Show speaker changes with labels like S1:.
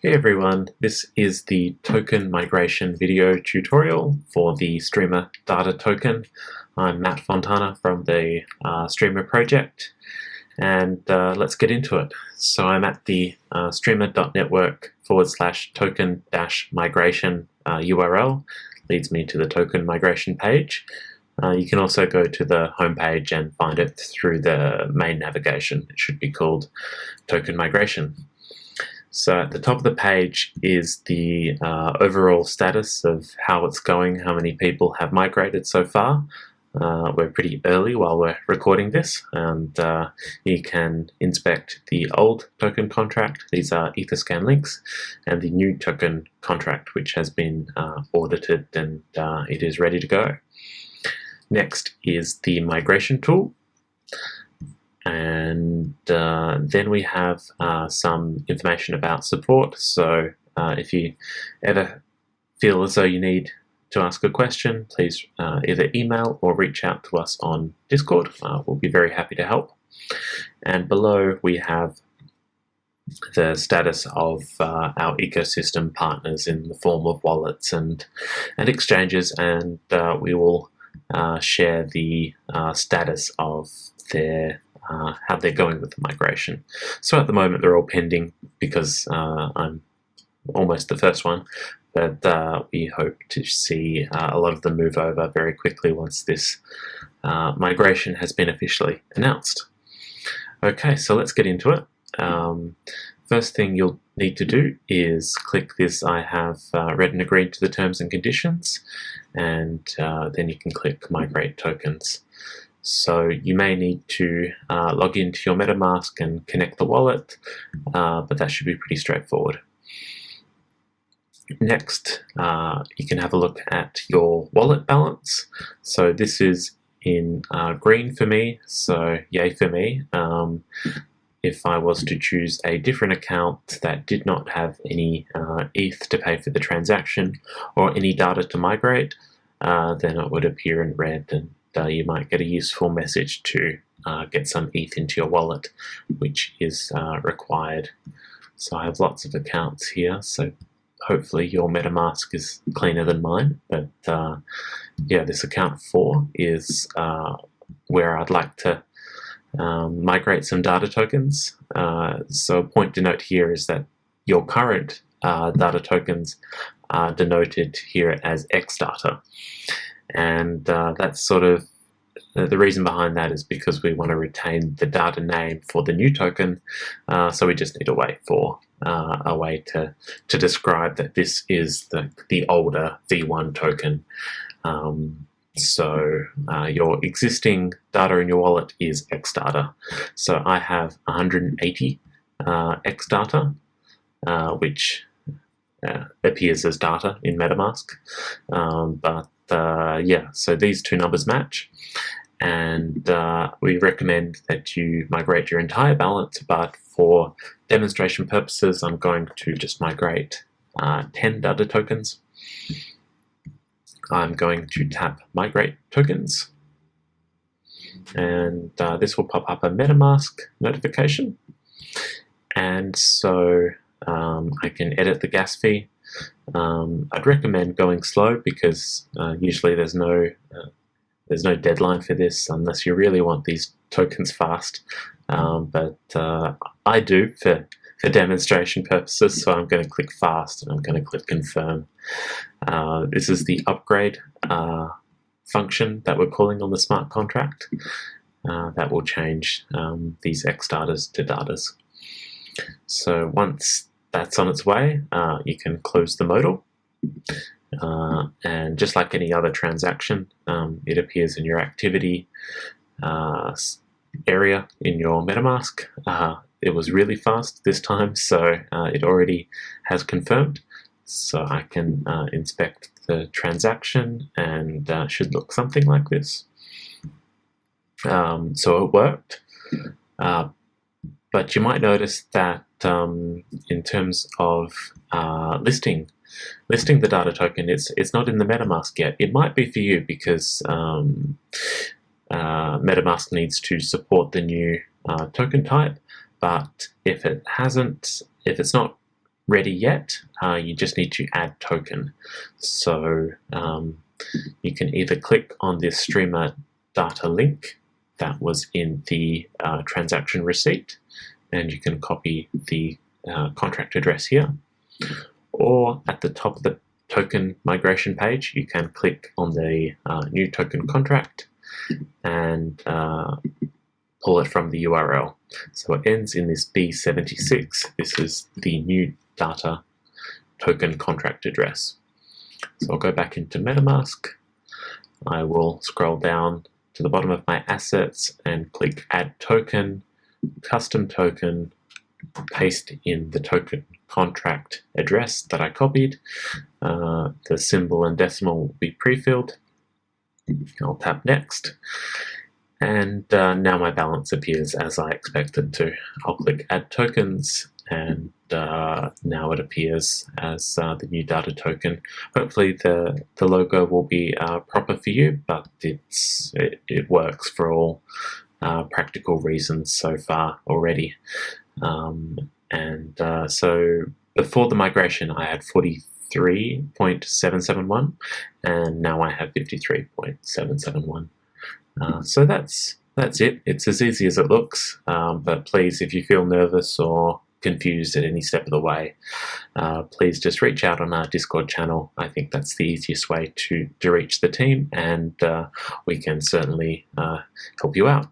S1: Hey everyone, this is the token migration video tutorial for the Streamr data token. I'm Matt Fontana from the Streamr project, and let's get into it. So I'm at the streamr.network/token-migration URL, leads me to the token migration page. You can also go to the home page and find it through the main navigation. It should be called token migration. So at the top of the page is the overall status of how it's going, how many people have migrated so far. We're pretty early while we're recording this, and you can inspect the old token contract. These are Etherscan links, and the new token contract, which has been audited and it is ready to go. Next is the migration tool. And then we have some information about support. So if you ever feel as though you need to ask a question, please either email or reach out to us on Discord. We'll be very happy to help. And below we have the status of our ecosystem partners in the form of wallets and exchanges, and we will share the status of their how they're going with the migration. So at the moment they're all pending because I'm almost the first one, but we hope to see a lot of them move over very quickly once this migration has been officially announced. Okay, so let's get into it. First thing you'll need to do is click this I have read and agreed to the terms and conditions, and then you can click migrate tokens. So you may need to log into your MetaMask and connect the wallet, but that should be pretty straightforward. Next, you can have a look at your wallet balance. So this is in green for me, so yay for me. If I was to choose a different account that did not have any ETH to pay for the transaction or any data to migrate, then it would appear in red, and you might get a useful message to get some ETH into your wallet, which is required. So I have lots of accounts here, so hopefully your MetaMask is cleaner than mine. But yeah, this account 4 is where I'd like to migrate some data tokens. So a point to note here is that your current data tokens are denoted here as X data. And that's sort of the reason behind that is because we want to retain the data name for the new token, so we just need to wait for a way to describe that this is the older V1 token. So your existing data in your wallet is X data. So I have 180 X data, which appears as data in MetaMask, but yeah, so these two numbers match, and we recommend that you migrate your entire balance, but for demonstration purposes I'm going to just migrate 10 data tokens. I'm going to tap migrate tokens, and this will pop up a MetaMask notification, and so I can edit the gas fee. I'd recommend going slow because usually there's no deadline for this unless you really want these tokens fast, but I do for demonstration purposes, so I'm going to click fast and I'm going to click confirm. This is the upgrade function that we're calling on the smart contract that will change these X datas to datas. So once that's on its way, you can close the modal, and just like any other transaction, it appears in your activity area in your MetaMask. It was really fast this time, so it already has confirmed. So I can inspect the transaction, and should look something like this. So it worked, but you might notice that in terms of listing the data token, it's not in the MetaMask yet. It might be for you because MetaMask needs to support the new token type, but if it's not ready yet, you just need to add token. So you can either click on this Streamr data link that was in the transaction receipt, and you can copy the contract address here, or at the top of the token migration page, you can click on the new token contract and pull it from the URL. So it ends in this B76. This is the new data token contract address. So I'll go back into MetaMask. I will scroll down to the bottom of my assets and click Add Token, Custom Token, paste in the token contract address that I copied. The symbol and decimal will be pre-filled. I'll tap Next, and now my balance appears as I expected to. I'll click Add Tokens, and now it appears as the new data token. Hopefully the logo will be proper for you, but it works for all practical reasons so far already. So before the migration, I had 43.771, and now I have 53.771. So that's it. It's as easy as it looks, but please, if you feel nervous or confused at any step of the way, please just reach out on our Discord channel. I think that's the easiest way to reach the team, and we can certainly help you out.